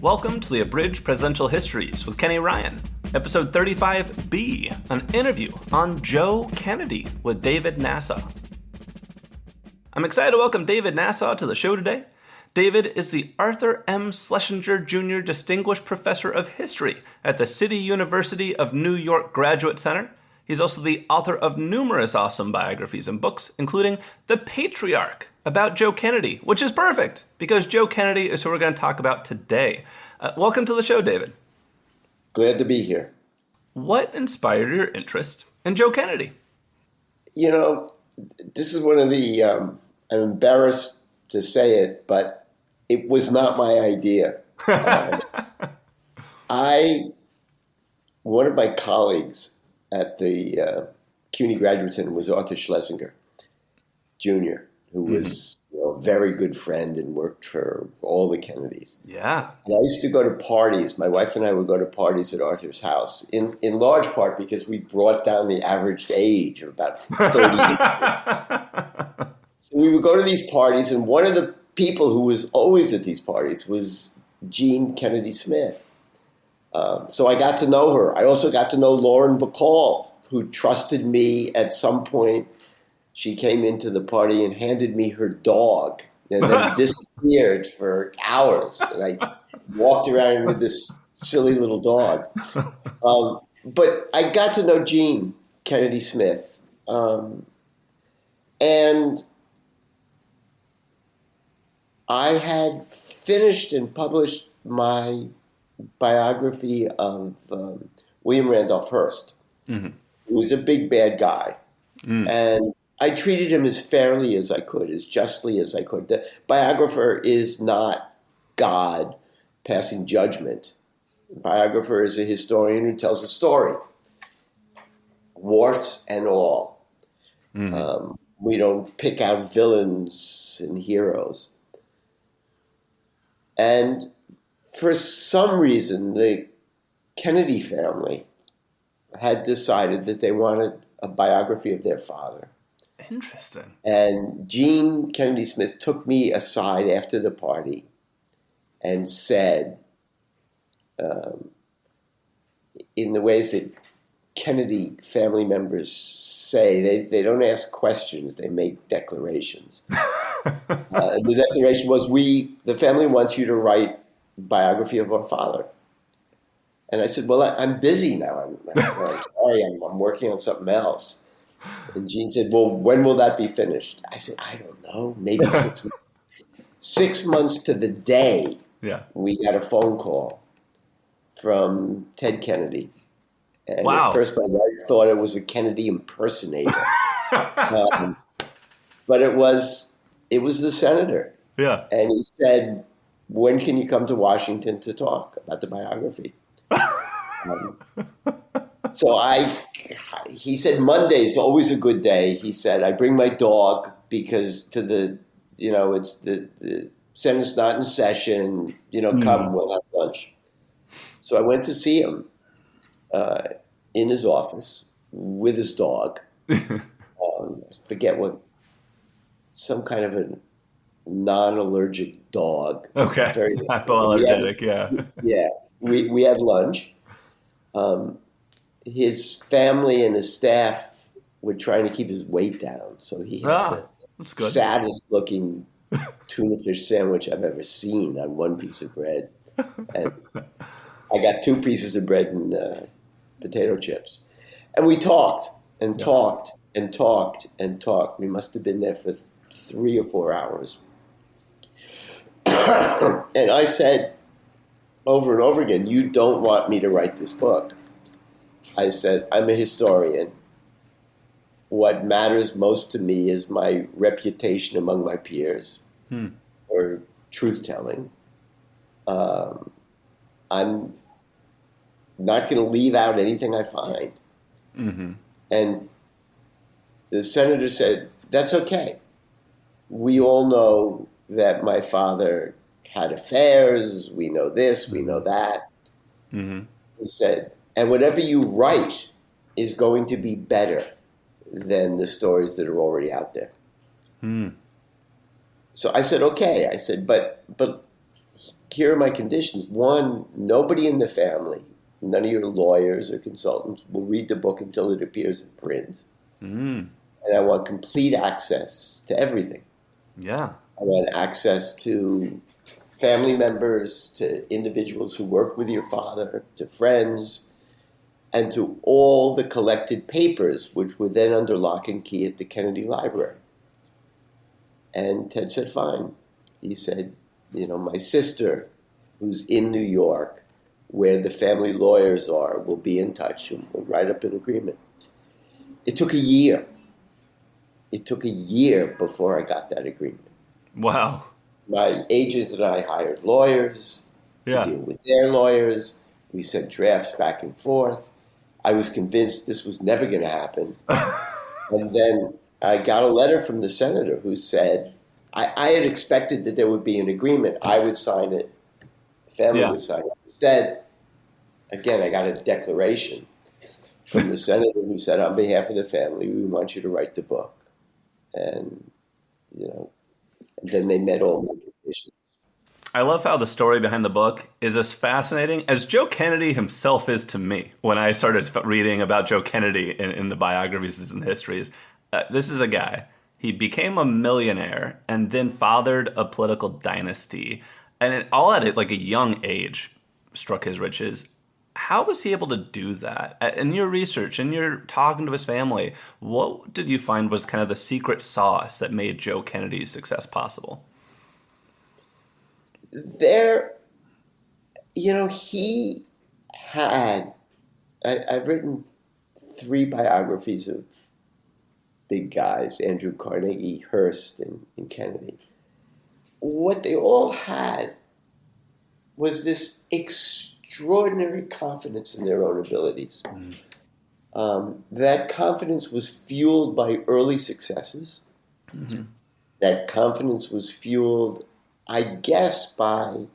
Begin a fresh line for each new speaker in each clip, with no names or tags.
Welcome to the Abridged Presidential Histories with Kenny Ryan, episode 35B, an interview on Joe Kennedy with David Nasaw. I'm excited to welcome David Nasaw to the show today. David is the Arthur M. Schlesinger Jr. Distinguished Professor of History at the City University of New York Graduate Center. He's also the author of numerous awesome biographies and books, including The Patriarch, about Joe Kennedy, which is perfect, because Joe Kennedy is who we're going to talk about today. Welcome to the show, David.
Glad to be here.
What inspired your interest in Joe Kennedy?
You know, this is one of the, I'm embarrassed to say it, but it was not my idea. One of my colleagues at the CUNY Graduate Center was Arthur Schlesinger Jr., who was a very good friend and worked for all the Kennedys.
Yeah.
And I used to go to parties. My wife and I would go to parties at Arthur's house, in large part because we brought down the average age of about 30 years. So we would go to these parties, and one of the people who was always at these parties was Jean Kennedy Smith. So I got to know her. I also got to know Lauren Bacall, who trusted me at some point. She came into the party and handed me her dog and then disappeared for hours. And I walked around with this silly little dog. But I got to know Jean Kennedy Smith. And I had finished and published my biography of William Randolph Hearst, who was a big bad guy. And I treated him as fairly as I could, as justly as I could. The biographer is not God passing judgment. The biographer is a historian who tells a story, warts and all. We don't pick out villains and heroes. And for some reason, the Kennedy family had decided that they wanted a biography of their father.
Interesting. And
Jean Kennedy Smith took me aside after the party and said, in the ways that Kennedy family members say, they don't ask questions, they make declarations. The declaration was, the family wants you to write a biography of our father. And I said, well, I'm busy now. I'm sorry, I'm working on something else. And Jean said, well, when will that be finished? I said, I don't know, maybe 6 months. 6 months to the day, we got a phone call from Ted Kennedy. And at first my wife thought it was a Kennedy impersonator. But it was the senator. Yeah. And he said, when can you come to Washington to talk about the biography? He said, Monday's always a good day. He said, I bring my dog because it's the Senate's not in session, come, we'll have lunch. So I went to see him in his office with his dog. Forget some kind of a non-allergic dog.
Okay.
Very
hypoallergenic,
Yeah. We had lunch. His family and his staff were trying to keep his weight down, so he had the saddest looking tuna fish sandwich I've ever seen on one piece of bread. And I got 2 pieces of bread and potato chips. And we talked and talked and talked and talked. We must have been there for 3 or 4 hours. And I said over and over again, you don't want me to write this book. I said, I'm a historian. What matters most to me is my reputation among my peers for truth-telling. I'm not going to leave out anything I find. And the senator said, that's okay. We all know that my father had affairs. We know this, we know that. He said, and whatever you write is going to be better than the stories that are already out there. So I said, okay. I said, but here are my conditions. One, nobody in the family, none of your lawyers or consultants will read the book until it appears in print.
Mm.
And I want complete access to everything.
Yeah.
I want access to family members, to individuals who work with your father, to friends, and to all the collected papers, which were then under lock and key at the Kennedy Library. And Ted said, fine. He said, my sister, who's in New York, where the family lawyers are, will be in touch and we'll write up an agreement. It took a year. It took a year before I got that agreement.
Wow.
My agent and I hired lawyers to deal with their lawyers. We sent drafts back and forth. I was convinced this was never going to happen. And then I got a letter from the senator who said, I had expected that there would be an agreement. I would sign it. The family would sign it. Instead, again, I got a declaration from the senator who said, on behalf of the family, we want you to write the book. And, and then they met all my conditions.
I love how the story behind the book is as fascinating as Joe Kennedy himself is to me. When I started reading about Joe Kennedy in the biographies and histories, this is a guy. He became a millionaire and then fathered a political dynasty. And it all at like a young age struck his riches. How was he able to do that? In your research, in your talking to his family, what did you find was kind of the secret sauce that made Joe Kennedy's success possible?
He had, I've written 3 biographies of big guys, Andrew Carnegie, Hearst, and Kennedy. What they all had was this extraordinary confidence in their own abilities. That confidence was fueled by early successes. Mm-hmm. That confidence was fueled, I guess, by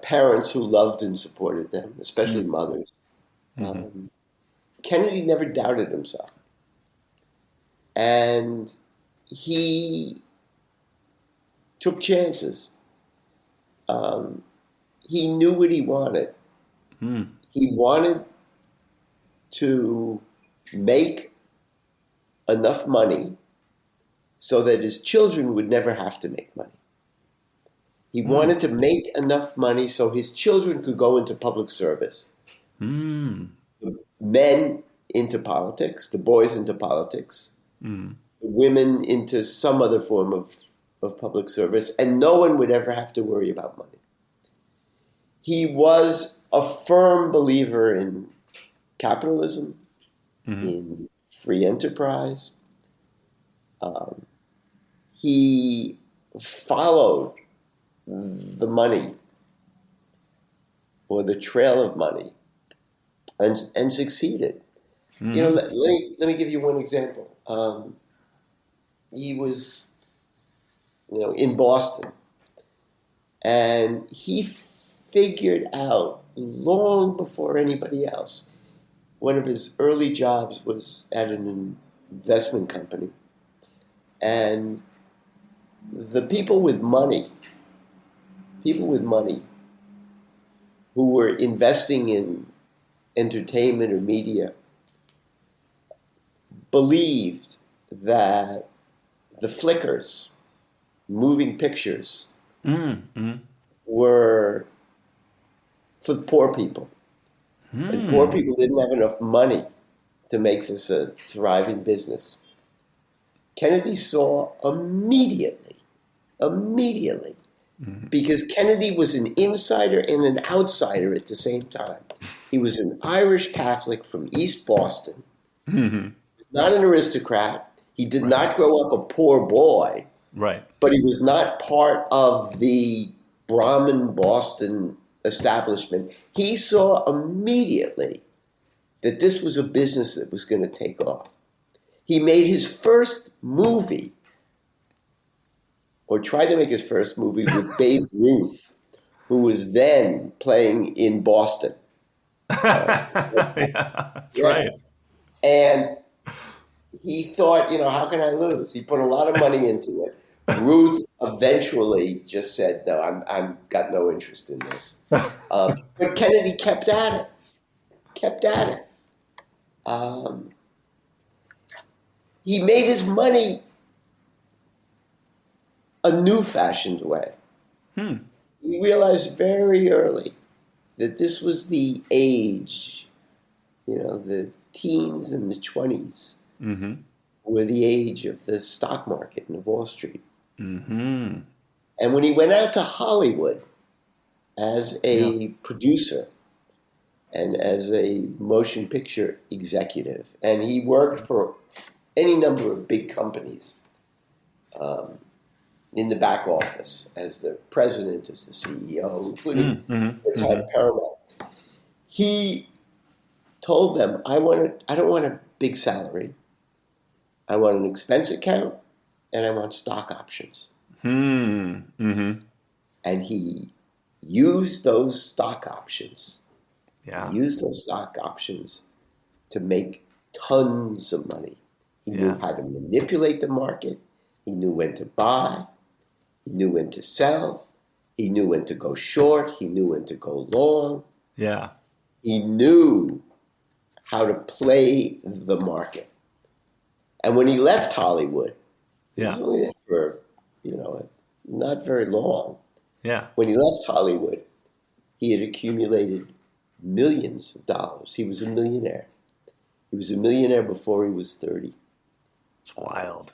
parents who loved and supported them, especially mothers. Mm-hmm. Kennedy never doubted himself. And he took chances. He knew what he wanted. He wanted to make enough money so that his children would never have to make money. He wanted to make enough money so his children could go into public service. The men into politics, the boys into politics, the women into some other form of public service, and no one would ever have to worry about money. He was a firm believer in capitalism, in free enterprise. He followed the money or the trail of money and succeeded. Let me give you one example. He was, in Boston, and he figured out long before anybody else. One of his early jobs was at an investment company, and the people with money who were investing in entertainment or media believed that the flickers, moving pictures, were for poor people. And poor people didn't have enough money to make this a thriving business. Kennedy saw immediately, because Kennedy was an insider and an outsider at the same time. He was an Irish Catholic from East Boston. Not an aristocrat. He did not grow up a poor boy.
Right.
But he was not part of the Brahmin Boston establishment. He saw immediately that this was a business that was going to take off. He made his first movie, or tried to make his first movie, with Babe Ruth, who was then playing in Boston.
Right.
And he thought, how can I lose? He put a lot of money into it. Ruth eventually just said, "No, I'm got no interest in this." But Kennedy kept at it, kept at it. Um, he made his money a new-fashioned way. He realized very early that this was the age, the teens and the 20s were the age of the stock market and of Wall Street.
Mm-hmm.
And when he went out to Hollywood as a producer and as a motion picture executive, and he worked for any number of big companies in the back office as the president, as the CEO, including Paramount. He told them, I don't want a big salary. I want an expense account, and I want stock options.
Mm-hmm.
And he used those stock options.
Yeah.
He used those stock options to make tons of money. He knew how to manipulate the market. He knew when to buy. He knew when to sell. He knew when to go short. He knew when to go long.
Yeah.
He knew how to play the market. And when he left Hollywood, he was only there for, not very long.
Yeah.
When he left Hollywood, he had accumulated millions of dollars. He was a millionaire. He was a millionaire before he was 30.
It's wild.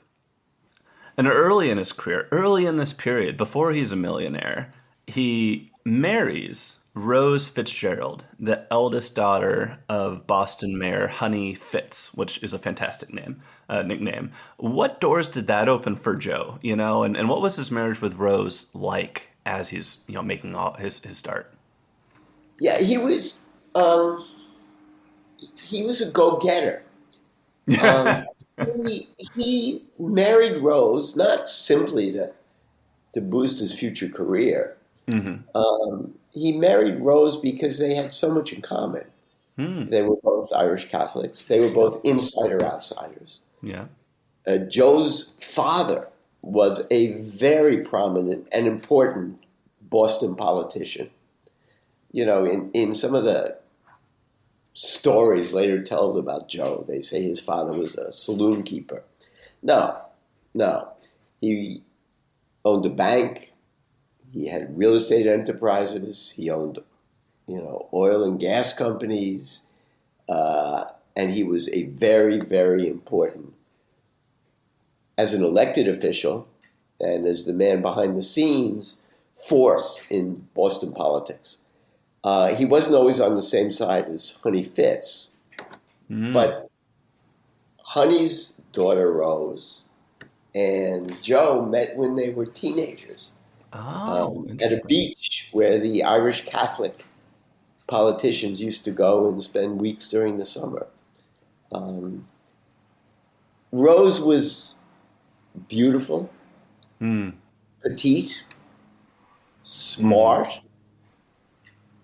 And early in his career, early in this period, before he's a millionaire, he marries Rose Fitzgerald, the eldest daughter of Boston Mayor Honey Fitz, which is a fantastic nickname. What doors did that open for Joe? And what was his marriage with Rose like as he's making all his start?
Yeah, he was a go-getter. He married Rose not simply to boost his future career. He married Rose because they had so much in common. They were both Irish Catholics. They were both insider-outsiders.
Yeah.
Joe's father was a very prominent and important Boston politician. In some of the stories later told about Joe, they say his father was a saloon keeper. No. He owned a bank. He had real estate enterprises. He owned, oil and gas companies. And he was a very, very important, as an elected official and as the man behind the scenes, force in Boston politics. He wasn't always on the same side as Honey Fitz, but Honey's daughter Rose and Joe met when they were teenagers at a beach where the Irish Catholic politicians used to go and spend weeks during the summer. Rose was beautiful, petite, smart,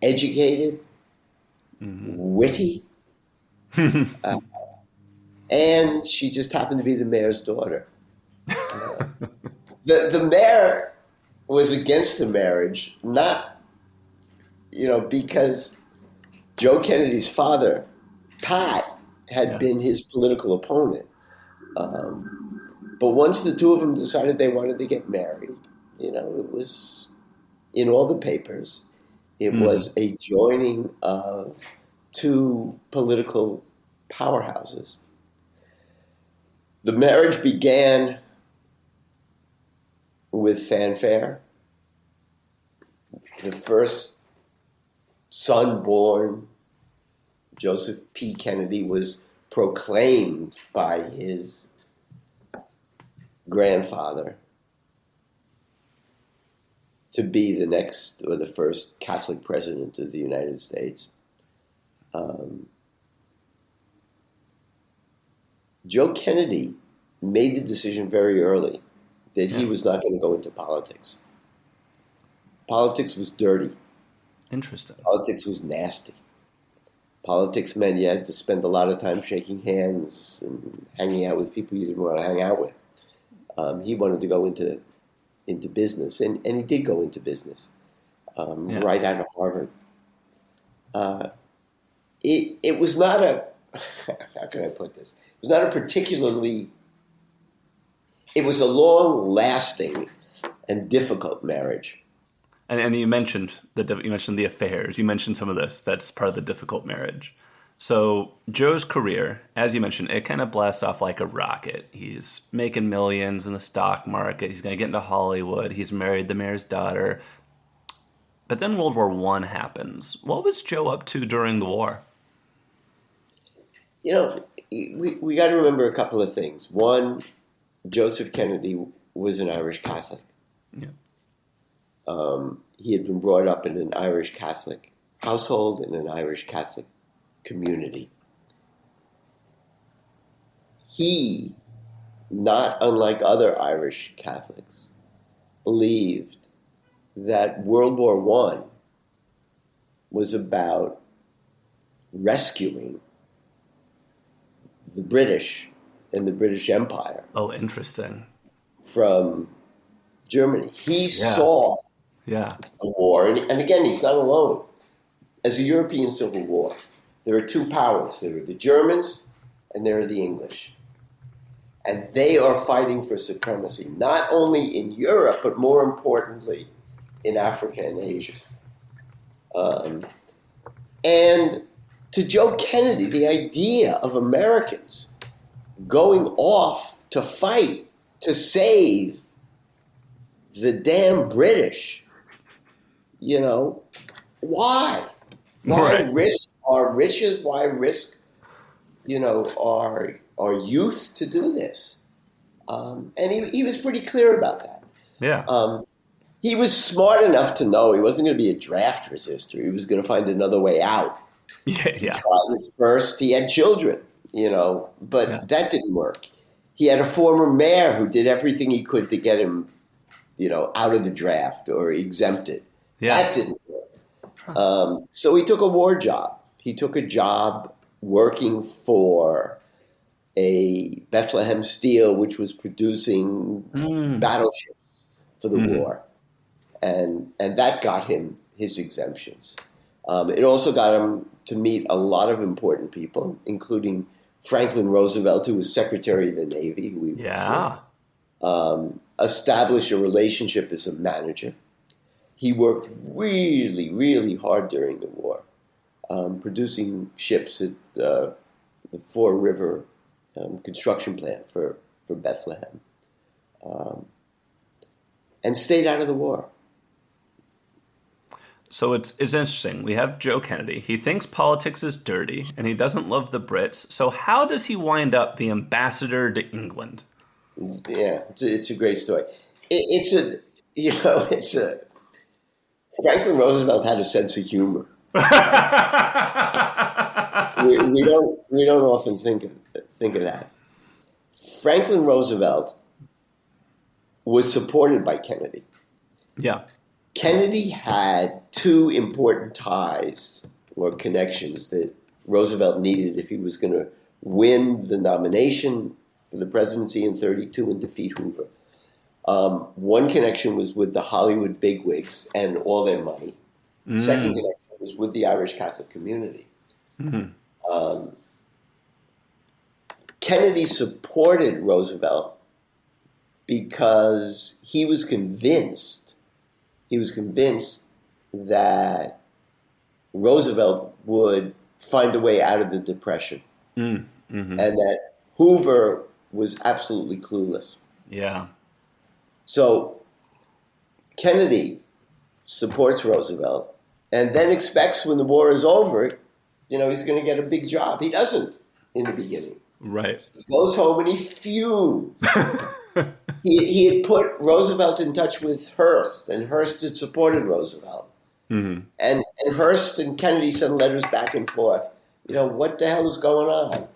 educated, witty, and she just happened to be the mayor's daughter. The mayor was against the marriage, not, because Joe Kennedy's father, Pat, had been his political opponent. But once the two of them decided they wanted to get married, it was in all the papers. It was a joining of two political powerhouses. The marriage began with fanfare. The first son born, Joseph P. Kennedy, was proclaimed by his grandfather to be the next or the first Catholic president of the United States. Joe Kennedy made the decision very early that he was not going to go into politics. Politics was dirty.
Interesting.
Politics was nasty. Politics meant you had to spend a lot of time shaking hands and hanging out with people you didn't want to hang out with. He wanted to go into into business, and he did go into business right out of Harvard. It was not a how can I put this? It was not a particularly. It was a long-lasting and difficult marriage.
And you mentioned the affairs. You mentioned some of this. That's part of the difficult marriage. So Joe's career, as you mentioned, it kind of blasts off like a rocket. He's making millions in the stock market. He's going to get into Hollywood. He's married the mayor's daughter. But then World War I happens. What was Joe up to during the war?
We got to remember a couple of things. One, Joseph Kennedy was an Irish Catholic.
Yeah.
He had been brought up in an Irish Catholic household, in an Irish Catholic community. He, not unlike other Irish Catholics, believed that World War I was about rescuing the British and the British Empire.
Oh, interesting.
From Germany. He saw a war, and again, he's not alone. As a European civil war, there are two powers. There are the Germans and there are the English. And they are fighting for supremacy, not only in Europe, but more importantly, in Africa and Asia. And to Joe Kennedy, the idea of Americans going off to fight to save the damn British, why? Why risk our riches? Why risk, our youth to do this? And he was pretty clear about that.
Yeah.
He was smart enough to know he wasn't going to be a draft resistor. He was going to find another way out.
Yeah.
First, he had children, but that didn't work. He had a former mayor who did everything he could to get him, out of the draft or exempted. Yeah. That didn't work. So he took a war job. He took a job working for a Bethlehem Steel, which was producing battleships for the war. And that got him his exemptions. It also got him to meet a lot of important people, including Franklin Roosevelt, who was Secretary of the Navy. Established a relationship as a manager. He worked really, really hard during the war, producing ships at the Four River construction plant for Bethlehem, and stayed out of the war.
So it's interesting. We have Joe Kennedy. He thinks politics is dirty, and he doesn't love the Brits. So how does he wind up the ambassador to England?
Yeah, it's a great story. Franklin Roosevelt had a sense of humor. we don't often think of that. Franklin Roosevelt was supported by Kennedy.
Yeah.
Kennedy had two important ties or connections that Roosevelt needed if he was going to win the nomination for the presidency in 1932 and defeat Hoover. One connection was with the Hollywood bigwigs and all their money. Second connection was with the Irish Catholic community. Kennedy supported Roosevelt because he was convinced that Roosevelt would find a way out of the Depression, and that Hoover was absolutely clueless.
Yeah.
So Kennedy supports Roosevelt and then expects when the war is over, he's going to get a big job. He doesn't in the beginning.
Right.
He goes home and he fumes. He had put Roosevelt in touch with Hearst, and Hearst had supported Roosevelt. And Hearst and Kennedy sent letters back and forth. What the hell is going on?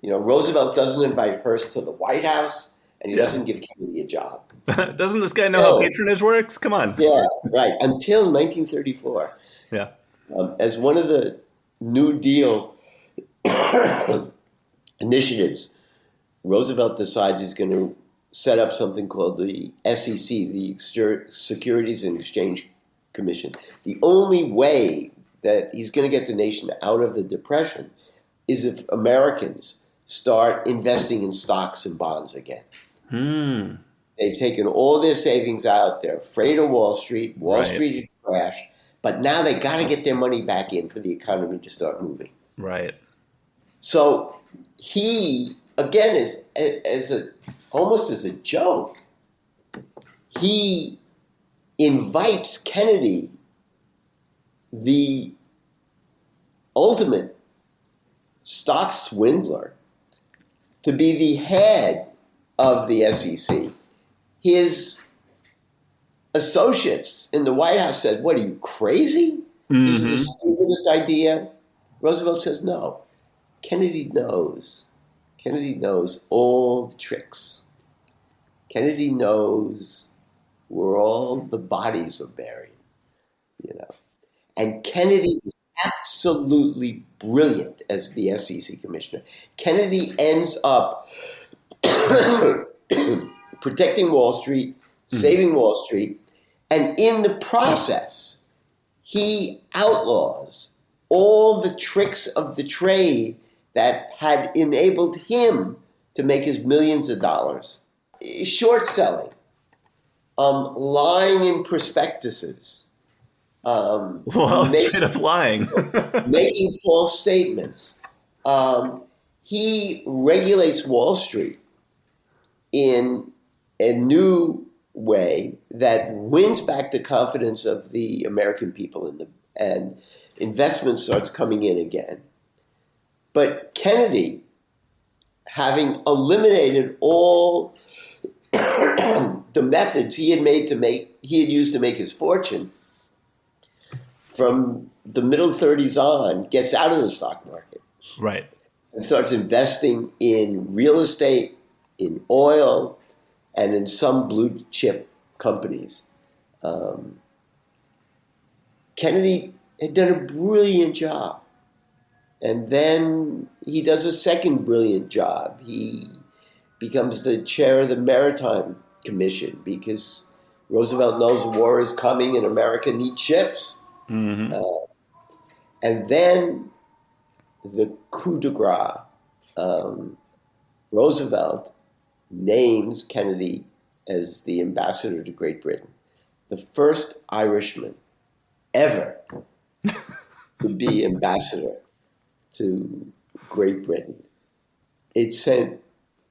Roosevelt doesn't invite Hearst to the White House, and he doesn't give Kennedy a job.
Doesn't this guy know how patronage works? Come on.
Yeah, right. Until 1934.
Yeah.
As one of the New Deal initiatives, Roosevelt decides he's going to set up something called the SEC, the Securities and Exchange Commission. The only way that he's going to get the nation out of the depression is if Americans start investing in stocks and bonds again. They've taken all their savings out. They're afraid of Wall Street. Wall Street had crashed. But now they got to get their money back in for the economy to start moving.
Right.
So he, again, almost as a joke, he invites Kennedy, the ultimate stock swindler, to be the head of the SEC. His associates in the White House said, "What, are you crazy? This is the stupidest idea." Roosevelt says, "No. Kennedy knows. Kennedy knows all the tricks. Kennedy knows where all the bodies are buried, you know." And Kennedy is absolutely brilliant as the SEC commissioner. Kennedy ends up protecting Wall Street, saving Wall Street, and in the process, he outlaws all the tricks of the trade that had enabled him to make his millions of dollars. Short selling, lying in prospectuses,
straight up lying,
making false statements. He regulates Wall Street in a new way that wins back the confidence of the American people, and investment starts coming in again. But Kennedy, having eliminated all the methods he had used to make his fortune, from the middle 30s on, gets out of the stock market.
Right.
And starts investing in real estate, in oil, and in some blue chip companies. Kennedy had done a brilliant job. And then he does a second brilliant job. He becomes the chair of the Maritime Commission because Roosevelt knows war is coming and America needs ships. And then the coup de grace, Roosevelt names Kennedy as the ambassador to Great Britain, the first Irishman ever to be ambassador to Great Britain. It sent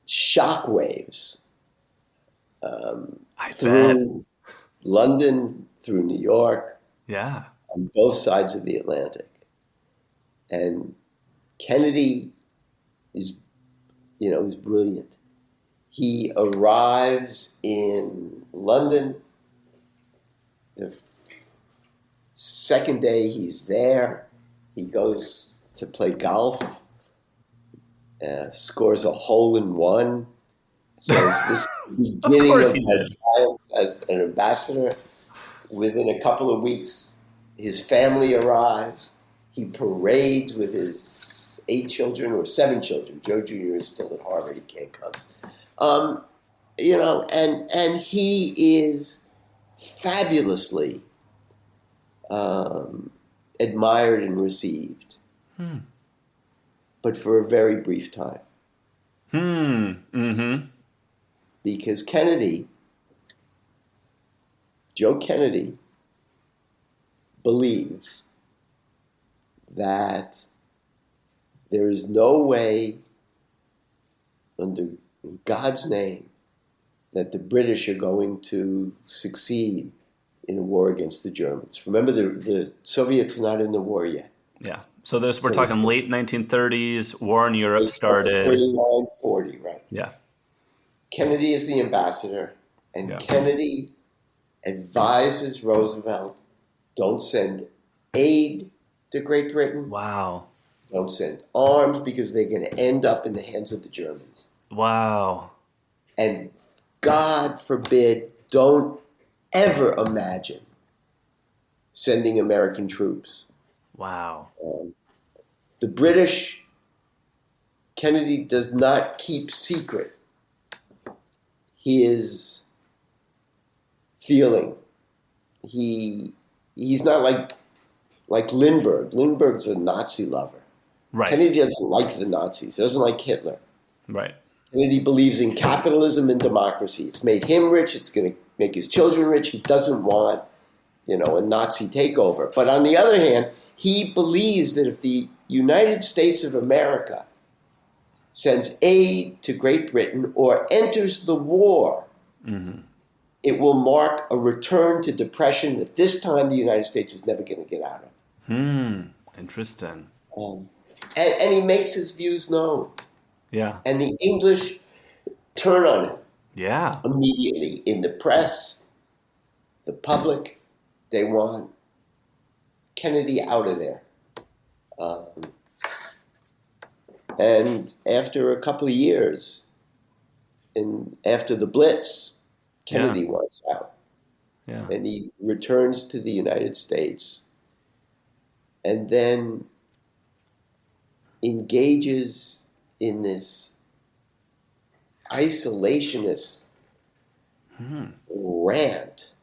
shockwaves through London, through New York, on both sides of the Atlantic. And Kennedy is brilliant. He arrives in London. The second day he's there, he goes to play golf, scores a hole-in-one. So this is the beginning of my triumph as an ambassador. Within a couple of weeks, his family arrives. He parades with his 8 children or 7 children. Joe Jr. is still at Harvard. He can't come. And he is fabulously admired and received, but for a very brief time. Because Joe Kennedy, believes that there is no way under God's name that the British are going to succeed in a war against the Germans. Remember, the Soviets are not in the war yet.
Yeah. So we're talking late 1930s, war in Europe started.
39, 40, right.
Yeah.
Kennedy is the ambassador, and Kennedy advises Roosevelt, don't send aid to Great Britain.
Wow.
Don't send arms because they're going to end up in the hands of the Germans.
Wow.
And God forbid, don't ever imagine sending American troops.
Wow.
The British, Kennedy does not keep secret he is feeling. He's not like Lindbergh. Lindbergh's a Nazi lover.
Right.
Kennedy doesn't like the Nazis. He doesn't like Hitler.
Right.
Kennedy believes in capitalism and democracy. It's made him rich. It's going to make his children rich. He doesn't want, a Nazi takeover. But on the other hand, he believes that if the United States of America sends aid to Great Britain or enters the war, it will mark a return to depression that this time the United States is never going to get out of.
Interesting.
And he makes his views known.
Yeah.
And the English turn on him.
Yeah.
Immediately in the press, the public, they want Kennedy out of there. And after a couple of years, and after the Blitz, Kennedy wants out.
Yeah.
And he returns to the United States and then engages in this isolationist rant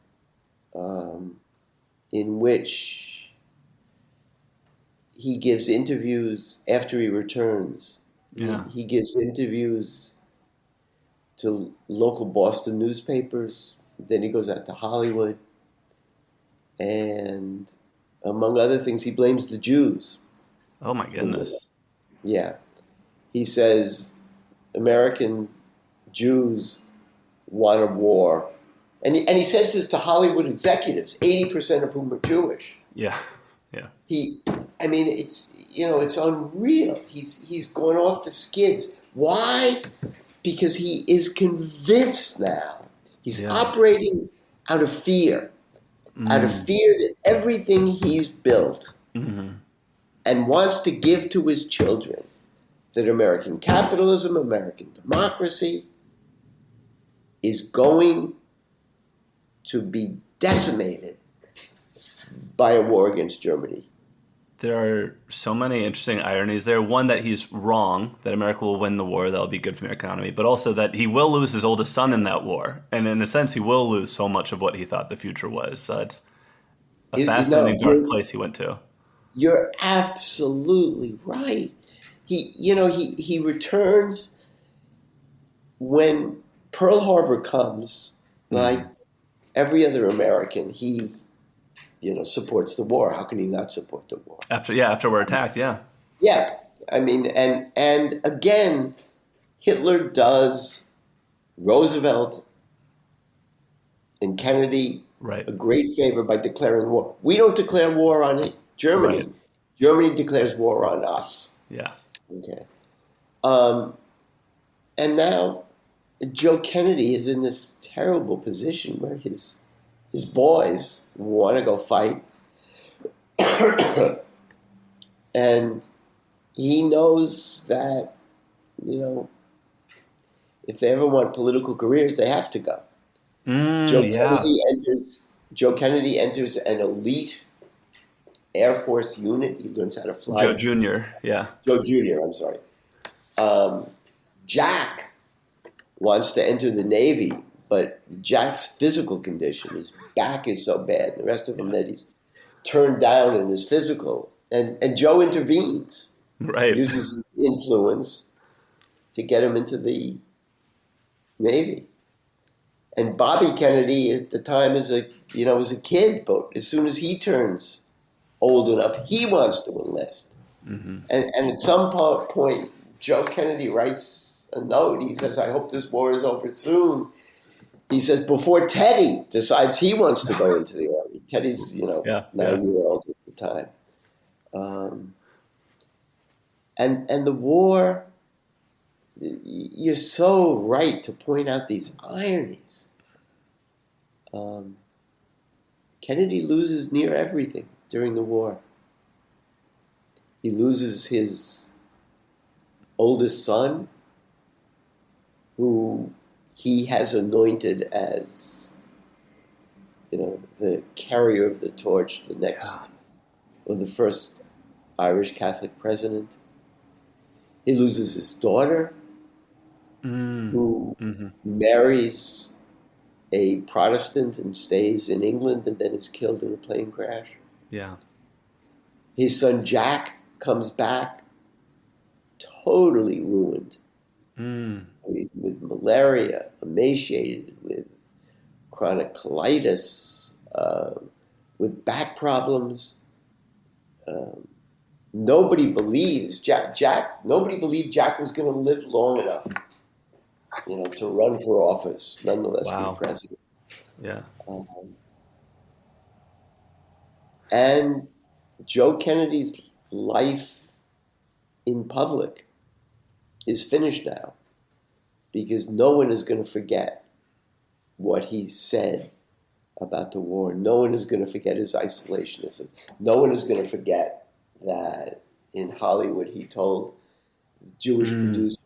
in which he gives interviews after he returns.
Yeah.
He gives interviews to local Boston newspapers. Then he goes out to Hollywood. And among other things, he blames the Jews.
Oh, my goodness.
Yeah. He says American Jews want a war. And he says this to Hollywood executives, 80% of whom are Jewish.
Yeah. Yeah.
It's unreal. He's going off the skids. Why? Because he is convinced now. He's operating out of fear. Out of fear that everything he's built and wants to give to his children, that American capitalism, American democracy, is going to be decimated by a war against Germany.
There are so many interesting ironies there. One, that he's wrong, that America will win the war, that'll be good for the economy, but also that he will lose his oldest son in that war. And in a sense, he will lose so much of what he thought the future was. So it's a fascinating dark place he went to.
You're absolutely right. He returns when Pearl Harbor comes, like every other American, he supports the war. How can he not support the war?
After we're attacked, yeah.
Yeah. And again, Hitler does Roosevelt and Kennedy a great favor by declaring war. We don't declare war on Germany. Right. Germany declares war on us.
Yeah.
Okay. And now Joe Kennedy is in this terrible position where his boys want to go fight. And he knows that, if they ever want political careers, they have to go. Joe Kennedy enters an elite Air Force unit. He learns how to fly.
Joe Jr., yeah.
Joe Jr., I'm sorry. Jack wants to enter the Navy, but Jack's physical condition, his back is so bad, the rest of him that he's turned down in his physical. And Joe intervenes.
Right.
Uses his influence to get him into the Navy. And Bobby Kennedy at the time was a kid, but as soon as he turns old enough, he wants to enlist. And at some point, Joe Kennedy writes a note. He says, I hope this war is over soon. He says, before Teddy decides he wants to go into the Army. Teddy's, 9-year-old at the time. And the war, you're so right to point out these ironies. Kennedy loses near everything during the war. He loses his oldest son, who he has anointed as, the carrier of the torch, the next, or the first Irish Catholic president. He loses his daughter. who
Mm-hmm.
marries a Protestant and stays in England and then is killed in a plane crash.
Yeah.
His son Jack comes back totally ruined.
Mm.
I mean, with malaria, emaciated, with chronic colitis, with back problems. Um, nobody believes Jack. Nobody believed Jack was going to live long enough, to run for office, nonetheless be
Wow.
president.
Yeah.
Um, and Joe Kennedy's life in public is finished now because no one is going to forget what he said about the war. No one is going to forget his isolationism. No one is going to forget that in Hollywood he told Jewish
Mm.
producers,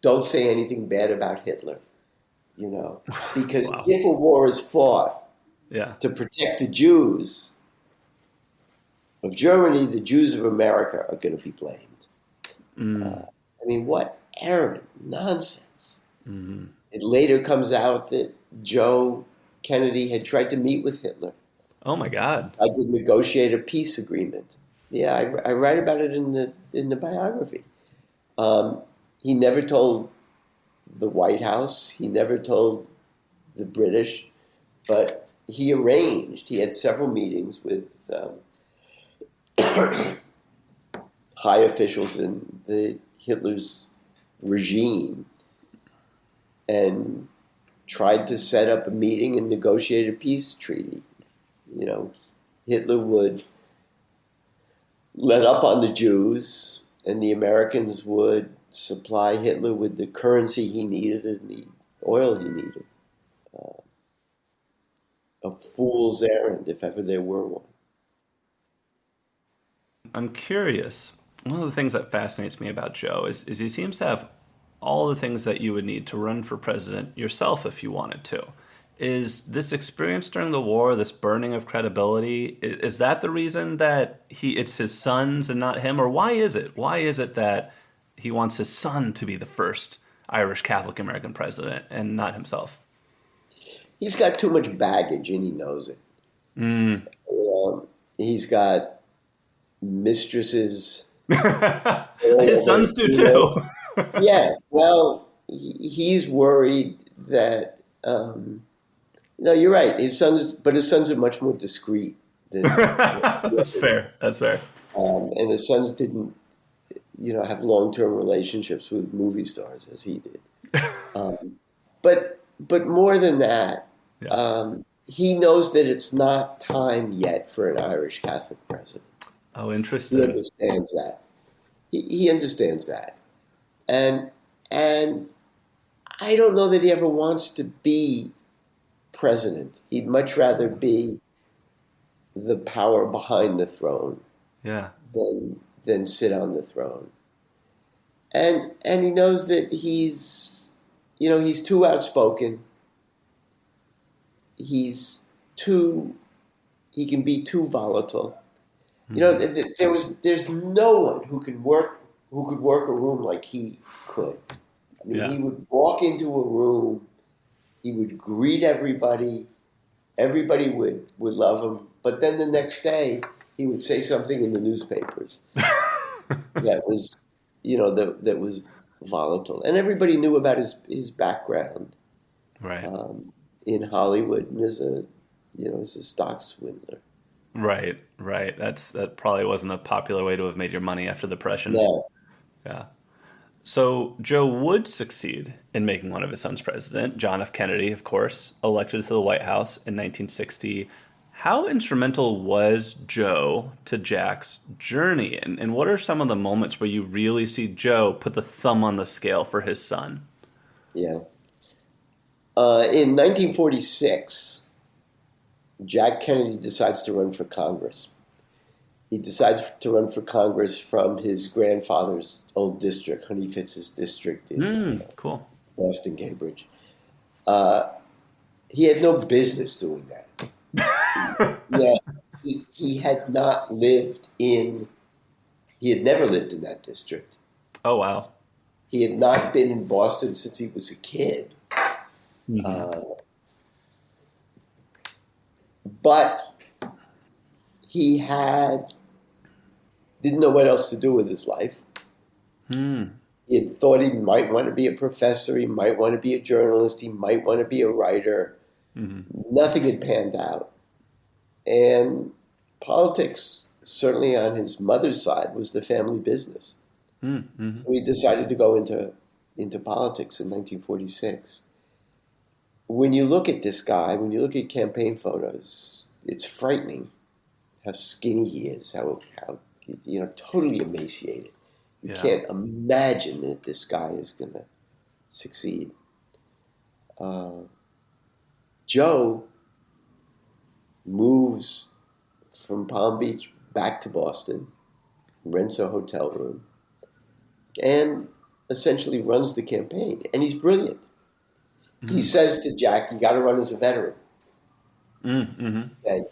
don't say anything bad about Hitler, because
Wow.
if a war is fought
Yeah.
to protect the Jews of Germany, the Jews of America are going to be blamed.
Mm.
I mean, what arrogant nonsense.
Mm-hmm.
It later comes out that Joe Kennedy had tried to meet with Hitler.
Oh my God.
I did negotiate a peace agreement. Yeah, I write about it in the biography. He never told the White House. He never told the British, but he arranged. He had several meetings with high officials in Hitler's regime, and tried to set up a meeting and negotiate a peace treaty. Hitler would let up on the Jews, and the Americans would supply Hitler with the currency he needed and the oil he needed. A fool's errand, if ever there were one.
I'm curious. One of the things that fascinates me about Joe is he seems to have all the things that you would need to run for president yourself if you wanted to. Is this experience during the war, this burning of credibility, is that the reason that it's his sons and not him? Or why is it? Why is it that he wants his son to be the first Irish Catholic American president and not himself?
He's got too much baggage, and he knows it.
Mm.
He's got mistresses.
His sons do too.
Yeah, well, he's worried that. No, you're right. His sons are much more discreet than.
That's fair. That's fair.
And his sons didn't, have long-term relationships with movie stars as he did. But more than that,
Yeah.
he knows that it's not time yet for an Irish Catholic president.
Oh,
He
interesting.
understands that. He understands that, and I don't know that he ever wants to be president. He'd much rather be the power behind the throne
Yeah.
than sit on the throne. And he knows that he's too outspoken. He can be too volatile.
Mm-hmm.
There's no one who could work a room like he could. I mean,
Yeah.
he would walk into a room, he would greet everybody, everybody would love him, but then the next day he would say something in the newspapers that was, that was volatile, and everybody knew about his background
Right.
in Hollywood and as a stock swindler.
Right. Right. That probably wasn't a popular way to have made your money after the Depression.
No,
Yeah. So Joe would succeed in making one of his sons president, John F. Kennedy, of course, elected to the White House in 1960. How instrumental was Joe to Jack's journey? And what are some of the moments where you really see Joe put the thumb on the scale for his son?
yeah. In 1946, Jack Kennedy decides to run for Congress. He decides to run for Congress from his grandfather's old district, Honey Fitz's district in
Cool.
Boston, Cambridge. He had no business doing that. Yeah, he had never lived in that district.
Oh, wow.
He had not been in Boston since he was a kid.
Mm-hmm.
But he didn't know what else to do with his life. He had thought he might want to be a professor, he might want to be a journalist, he might want to be a writer. Nothing had panned out. And politics, certainly on his mother's side, was the family business. So he decided to go into politics in 1946. When you look at this guy, when you look at campaign photos, it's frightening how skinny he is, how totally emaciated. You can't imagine that this guy is going to succeed. Joe moves from Palm Beach back to Boston, rents a hotel room, and essentially runs the campaign. And he's brilliant. He says to Jack, you got to run as a veteran. He said,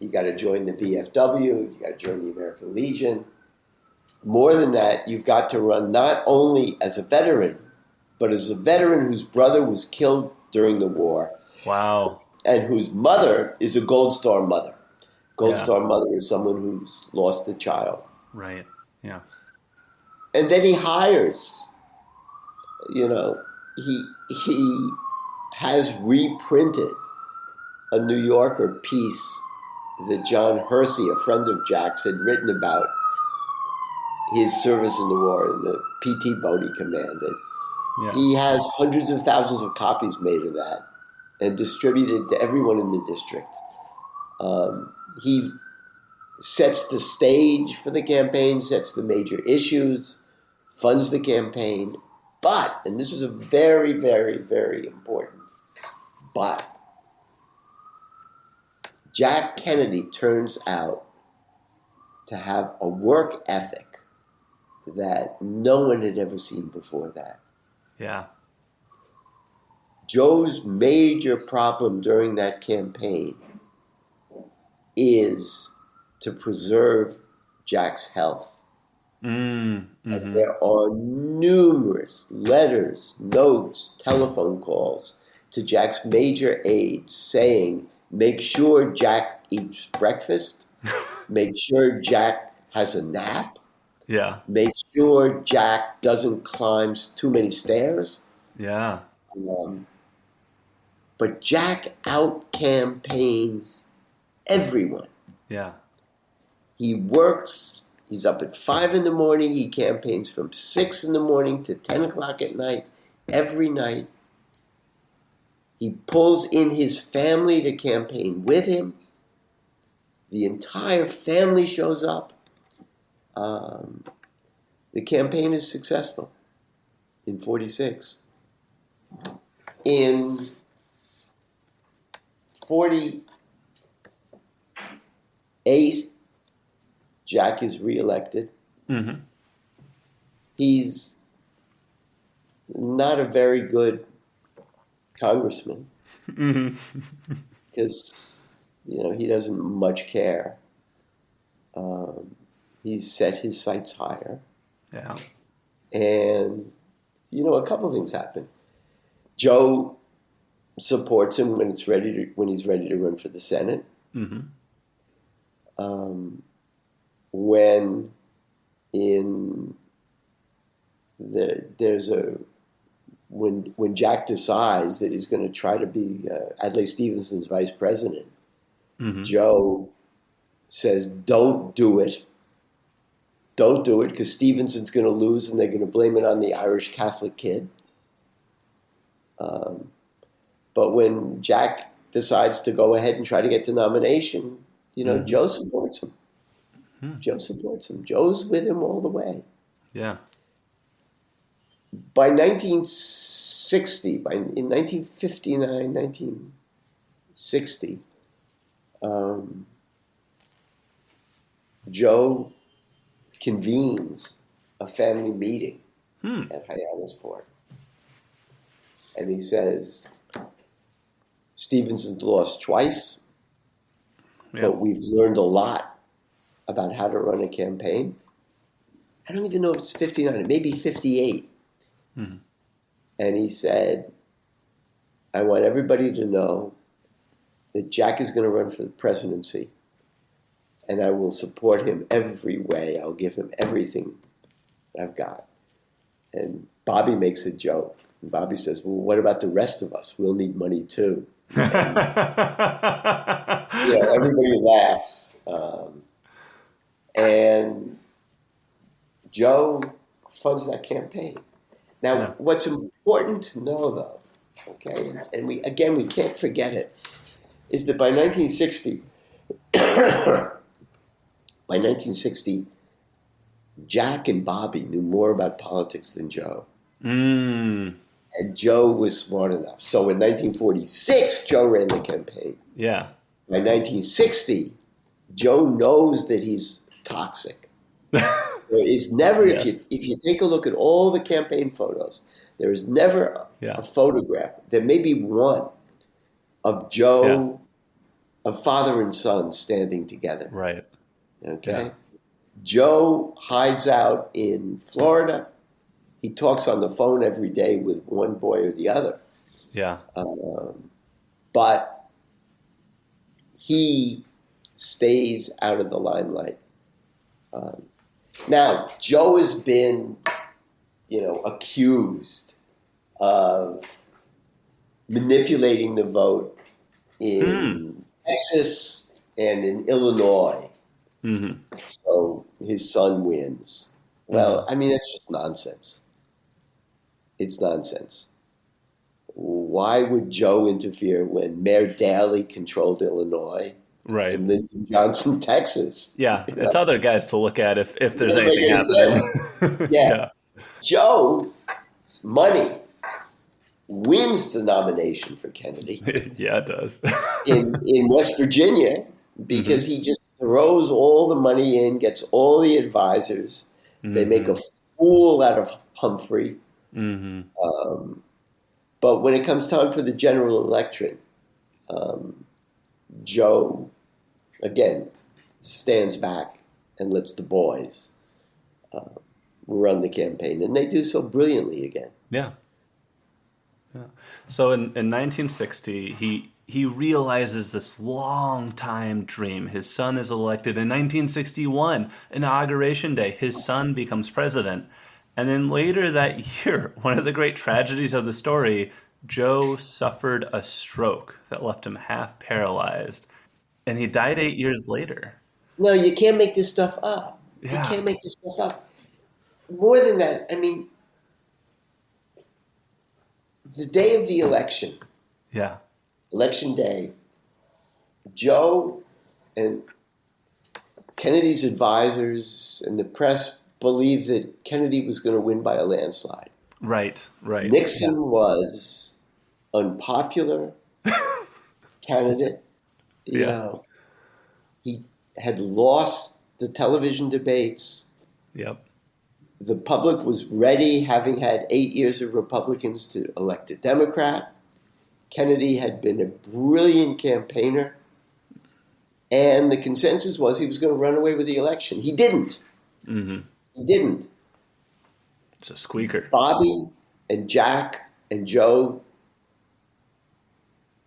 you got to join the VFW, you got to join the American Legion. More than that, you've got to run not only as a veteran, but as a veteran whose brother was killed during the war.
Wow.
And whose mother is a Gold Star mother. Gold Star mother is someone who's lost a child.
Right. Yeah.
And then he hires, he has reprinted a New Yorker piece that John Hersey, a friend of Jack's, had written about his service in the war in the PT boat he commanded. Yeah. He has hundreds of thousands of copies made of that and distributed to everyone in the district. He sets the stage for the campaign, sets the major issues, funds the campaign. But, and this is a very, very, very important but, Jack Kennedy turns out to have a work ethic that no one had ever seen before that.
Yeah.
Joe's major problem during that campaign is to preserve Jack's health. And there are numerous letters, notes, telephone calls to Jack's major aides saying, make sure Jack eats breakfast, make sure Jack has a nap, make sure Jack doesn't climb too many stairs.
Yeah.
But Jack out-campaigns everyone.
Yeah.
He works, he's up at 5 in the morning, he campaigns from 6 in the morning to 10 o'clock at night, every night. He pulls in his family to campaign with him. The entire family shows up. The campaign is successful in 46. In 48, Jack is reelected. He's not a very good congressman because he doesn't much care. He's set his sights higher.
Yeah.
And a couple of things happen. Joe supports him when he's ready to run for the Senate. When Jack decides that he's going to try to be Adlai Stevenson's vice president, Joe says, don't do it. Don't do it because Stevenson's going to lose and they're going to blame it on the Irish Catholic kid. But when Jack decides to go ahead and try to get the nomination, Joe supports him. Joe supports him. Joe's with him all the way.
Yeah.
By 1960, in 1959, 1960, Joe convenes a family meeting at Hyannisport. And he says, Stevenson's lost twice, but we've learned a lot about how to run a campaign. I don't even know if it's 59, it may be 58.
Mhm.
And he said, I want everybody to know that Jack is going to run for the presidency, and I will support him every way. I'll give him everything I've got. And Bobby makes a joke. And Bobby says, well, what about the rest of us? We'll need money too. And, everybody laughs. And Joe funds that campaign. Now, what's important to know, though, okay, and we can't forget it, is that by 1960, Jack and Bobby knew more about politics than Joe.
Mm.
And Joe was smart enough. So in 1946, Joe ran the campaign.
Yeah.
By 1960, Joe knows that he's toxic. There is never,
Yes.
if you take a look at all the campaign photos, there is never a photograph. There may be one of Joe, of father and son standing together.
Right.
Okay.
Yeah.
Joe hides out in Florida. He talks on the phone every day with one boy or the other.
Yeah.
But he stays out of the limelight. Now, Joe has been, accused of manipulating the vote in Texas and in Illinois.
Mm-hmm.
So his son wins. Well, I mean, that's just nonsense. It's nonsense. Why would Joe interfere when Mayor Daley controlled Illinois?
Right.
And Lyndon Johnson, Texas.
Yeah. It's other guys to look at if there's
Doesn't make
anything
any
happening.
Yeah. Joe's money wins the nomination for Kennedy
Yeah, it does.
in West Virginia because he just throws all the money in, gets all the advisors. They make a fool out of Humphrey. But when it comes time for the general election, Joe, again, stands back and lets the boys run the campaign. And they do so brilliantly again.
Yeah. So in 1960, he realizes this long time dream. His son is elected in 1961, Inauguration Day. His son becomes president. And then later that year, one of the great tragedies of the story, Joe suffered a stroke that left him half paralyzed. And he died 8 years later.
No, you can't make this stuff up.
Yeah.
You can't make this stuff up. More than that, I mean, the day of the election, election day, Joe and Kennedy's advisors and the press believed that Kennedy was going to win by a landslide.
Right.
Nixon was unpopular candidate. You know, he had lost the television debates.
Yep.
The public was ready, having had 8 years of Republicans, to elect a Democrat. Kennedy had been a brilliant campaigner. And the consensus was he was going to run away with the election. He didn't. He didn't.
It's a squeaker.
Bobby and Jack and Joe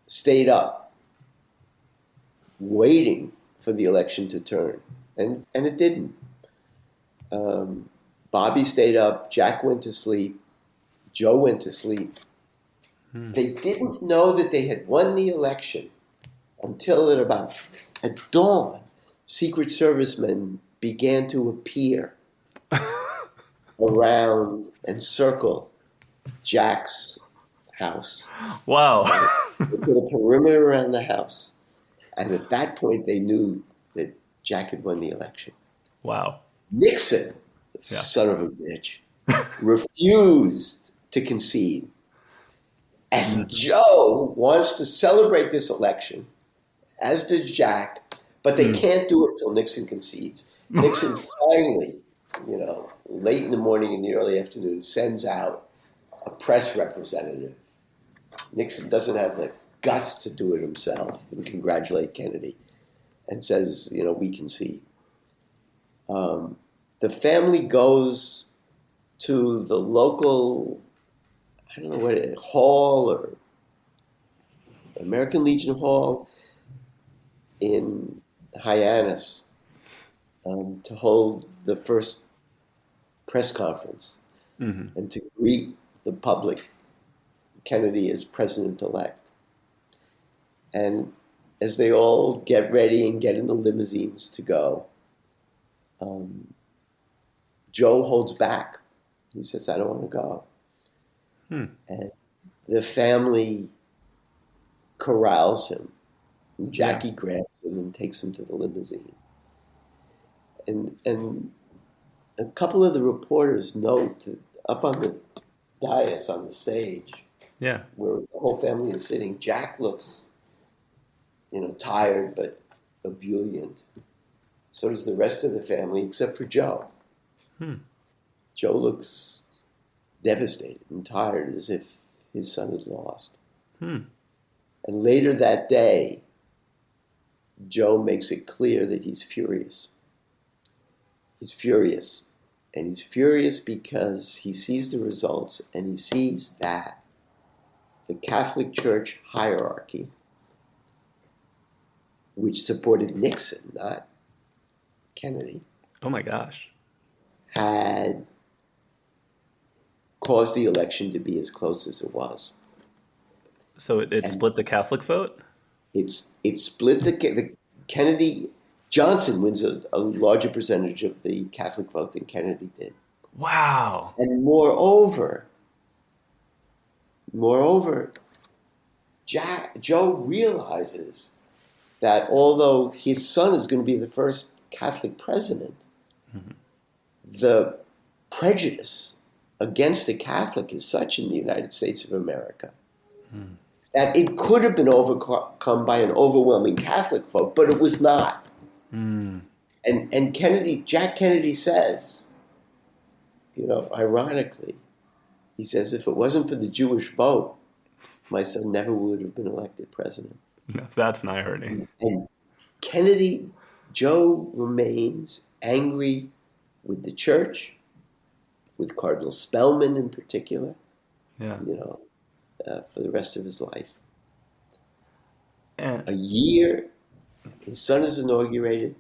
stayed up, waiting for the election to turn. And it didn't. Bobby stayed up, Jack went to sleep, Joe went to sleep. They didn't know that they had won the election until at dawn, Secret Servicemen began to appear around and circle Jack's house.
Wow.
They put a perimeter around the house. And at that point, they knew that Jack had won the election.
Wow.
Nixon, son of a bitch, refused to concede. And Joe wants to celebrate this election, as does Jack, but they can't do it until Nixon concedes. Nixon finally, late in the morning and the early afternoon, sends out a press representative. Nixon doesn't have the guts to do it himself and congratulate Kennedy, and says, we concede. The family goes to the local I don't know what hall or American Legion Hall in Hyannis to hold the first press conference and to greet the public, Kennedy as president-elect. And as they all get ready and get in the limousines to go, Joe holds back. He says, I don't want to go. And the family corrals him. And Jackie grabs him and takes him to the limousine. And a couple of the reporters note that up on the dais on the stage, where the whole family is sitting, Jack looks, tired but ebullient. So does the rest of the family, except for Joe. Joe looks devastated and tired, as if his son is lost. And later that day, Joe makes it clear that he's furious. He's furious. And he's furious because he sees the results, and he sees that the Catholic Church hierarchy, which supported Nixon, not Kennedy.
Oh my gosh.
Had caused the election to be as close as it was.
So it split the Catholic vote?
It split the Kennedy. Johnson wins a larger percentage of the Catholic vote than Kennedy did.
Wow.
And moreover, Joe realizes that although his son is going to be the first Catholic president, the prejudice against a Catholic is such in the United States of America that it could have been overcome by an overwhelming Catholic vote, but it was not. And Jack Kennedy says, ironically, he says, if it wasn't for the Jewish vote, my son never would have been elected president.
That's an irony.
And Joe remains angry with the church, with Cardinal Spellman in particular, for the rest of his life. A year, his son is inaugurated.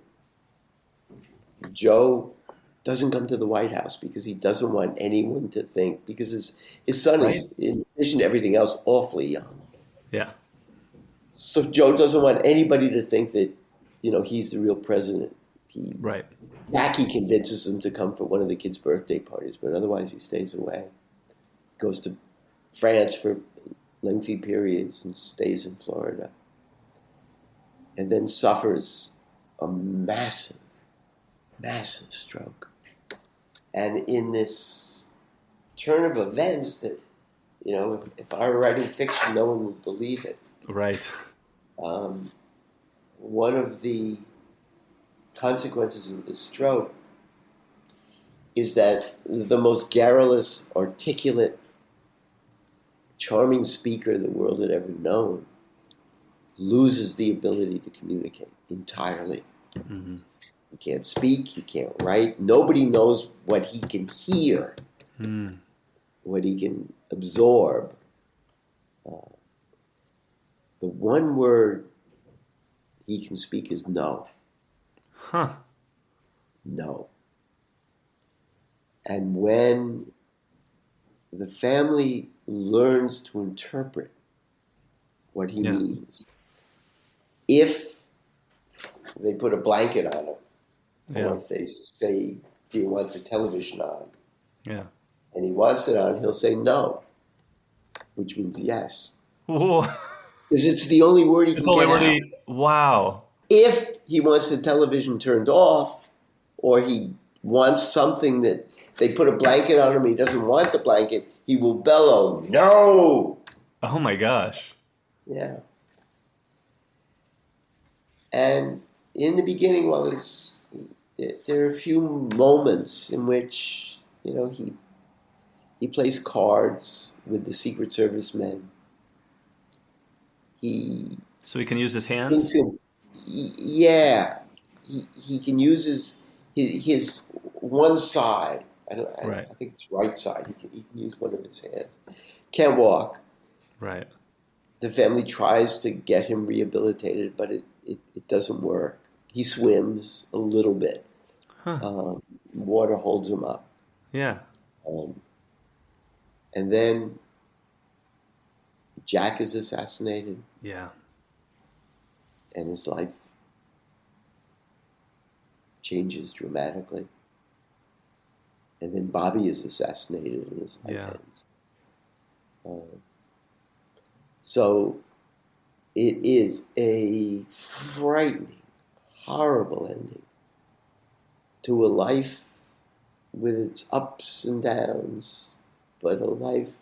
Joe doesn't come to the White House because he doesn't want anyone to think, because his son is, in addition to everything else, awfully young.
Yeah.
So Joe doesn't want anybody to think that, he's the real president. Jackie convinces him to come for one of the kids' birthday parties, but otherwise he stays away. Goes to France for lengthy periods and stays in Florida. And then suffers a massive, massive stroke. And in this turn of events that, if I were writing fiction, no one would believe it.
Right.
One of the consequences of the stroke is that the most garrulous, articulate, charming speaker the world had ever known loses the ability to communicate entirely. He can't speak, he can't write. Nobody knows what he can hear, what he can absorb. The one word he can speak is no. No. And when the family learns to interpret what he means, if they put a blanket on him, or if they say, do you want the television on?
Yeah.
And he wants it on, he'll say no, which means yes.
Whoa.
Because it's the only word he can get out.
Wow.
If he wants the television turned off, or he wants something that they put a blanket on him and he doesn't want the blanket, he will bellow, no!
Oh my gosh.
Yeah. And in the beginning, there are a few moments in which, he plays cards with the Secret Service men.
So he can use his hands?
Yeah. He can use his one side. I think it's right side. He can use one of his hands can't walk.
Right.
The family tries to get him rehabilitated, but it doesn't work. He swims a little bit.
Huh.
Water holds him up.
Yeah.
And then Jack is assassinated,
Yeah.
and his life changes dramatically. And then Bobby is assassinated, and his life ends. So it is a frightening, horrible ending to a life with its ups and downs, but a life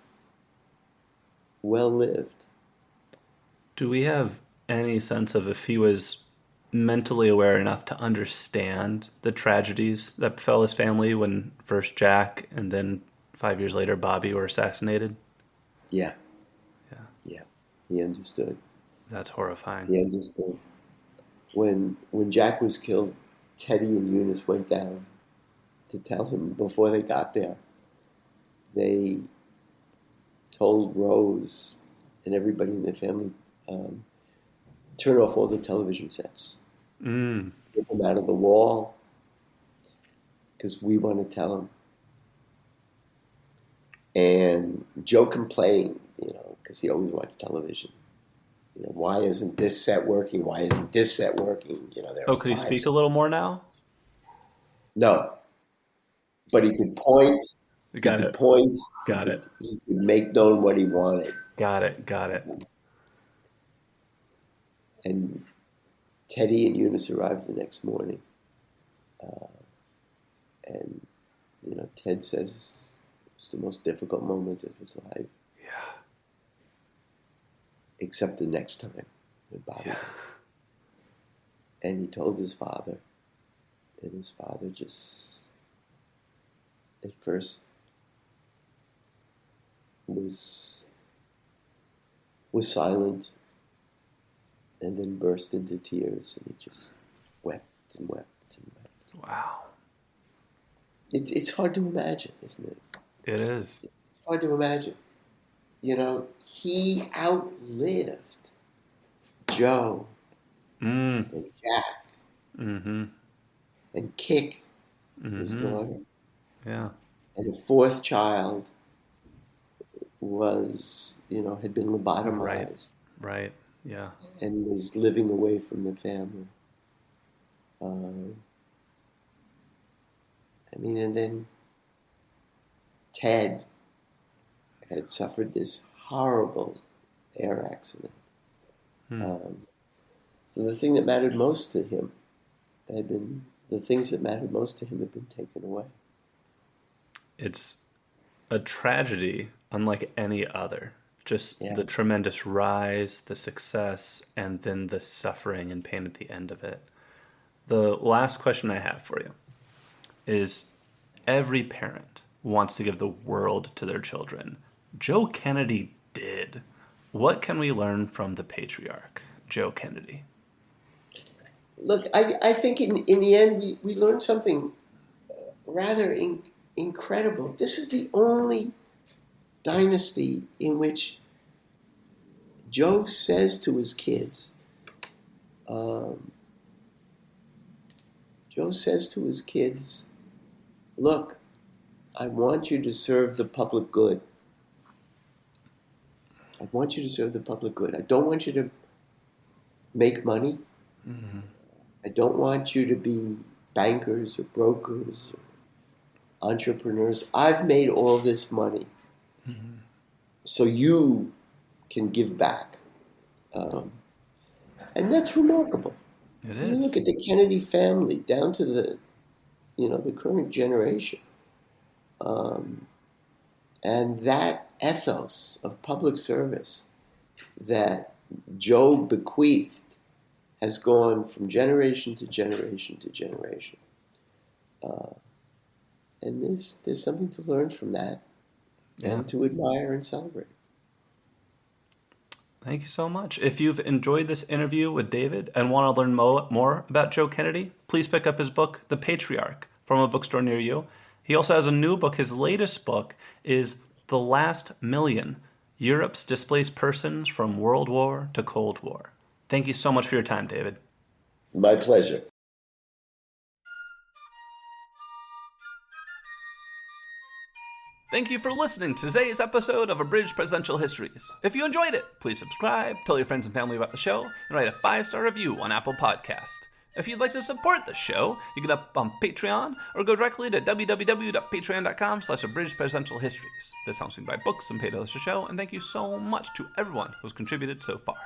well lived.
Do we have any sense of if he was mentally aware enough to understand the tragedies that befell his family when first Jack and then 5 years later Bobby were assassinated?
Yeah,
Yeah.
yeah. He understood.
That's horrifying.
He understood. When Jack was killed, Teddy and Eunice went down to tell him before they got there. They told Rose and everybody in the family, turn off all the television sets. Get them out of the wall, because we want to tell them. And Joe complained, because he always watched television. Why isn't this set working? Why isn't this set working?
Could he speak a little more now?
No, but he could point.
Got it. Got it.
He could make known what he wanted.
Got it.
And Teddy and Eunice arrived the next morning. And, Ted says it was the most difficult moment of his life.
Yeah.
Except the next time with Bobby. Yeah. And he told his father. And his father just, at first, was silent, and then burst into tears, and he just wept and wept and wept.
Wow.
It's hard to imagine, isn't it?
It is.
It's hard to imagine. He outlived Joe and Jack and Kick, his daughter.
Yeah.
And a fourth child was, had been lobotomized.
Right. Yeah.
And was living away from the family. And then Ted had suffered this horrible air accident. So the thing that mattered most to him had been taken away.
It's a tragedy unlike any other. Just the tremendous rise, the success, and then the suffering and pain at the end of it. The last question I have for you is, every parent wants to give the world to their children. Joe Kennedy did. What can we learn from the patriarch, Joe Kennedy?
Look, I think in the end we learned something rather incredible. This is the only dynasty in which Joe says to his kids, look, I want you to serve the public good. I want you to serve the public good. I don't want you to make money. Mm-hmm. I don't want you to be bankers or brokers or entrepreneurs. I've made all this money so you can give back. And that's remarkable.
It is.
You look at the Kennedy family down to the current generation. And that ethos of public service that Joe bequeathed has gone from generation to generation to generation. And there's something to learn from that and to admire and celebrate.
Thank you so much. If you've enjoyed this interview with David and want to learn more about Joe Kennedy, please pick up his book, The Patriarch, from a bookstore near you. He also has a new book. His latest book is The Last Million, Europe's displaced persons from World War to Cold War. Thank you so much for your time, David.
My pleasure.
Thank you for listening to today's episode of Abridged Presidential Histories. If you enjoyed it, please subscribe, tell your friends and family about the show, and write a 5-star review on Apple Podcast. If you'd like to support the show, you can up on Patreon or go directly to www.patreon.com/abridgedpresidentialhistories. This helps me buy books and pay to host the show, and thank you so much to everyone who's contributed so far.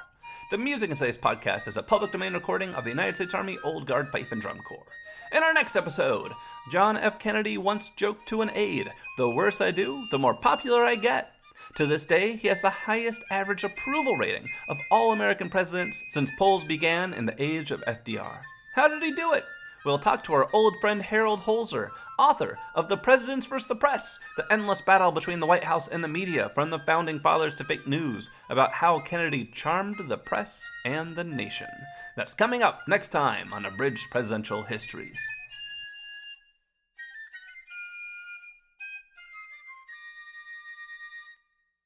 The music in today's podcast is a public domain recording of the United States Army Old Guard Fife and Drum Corps. In our next episode, John F. Kennedy once joked to an aide, "The worse I do, the more popular I get." To this day, he has the highest average approval rating of all American presidents since polls began in the age of FDR. How did he do it? We'll talk to our old friend Harold Holzer, author of The Presidents vs. the Press, the endless battle between the White House and the media, from the founding fathers to fake news, about how Kennedy charmed the press and the nation. That's coming up next time on Abridged Presidential Histories.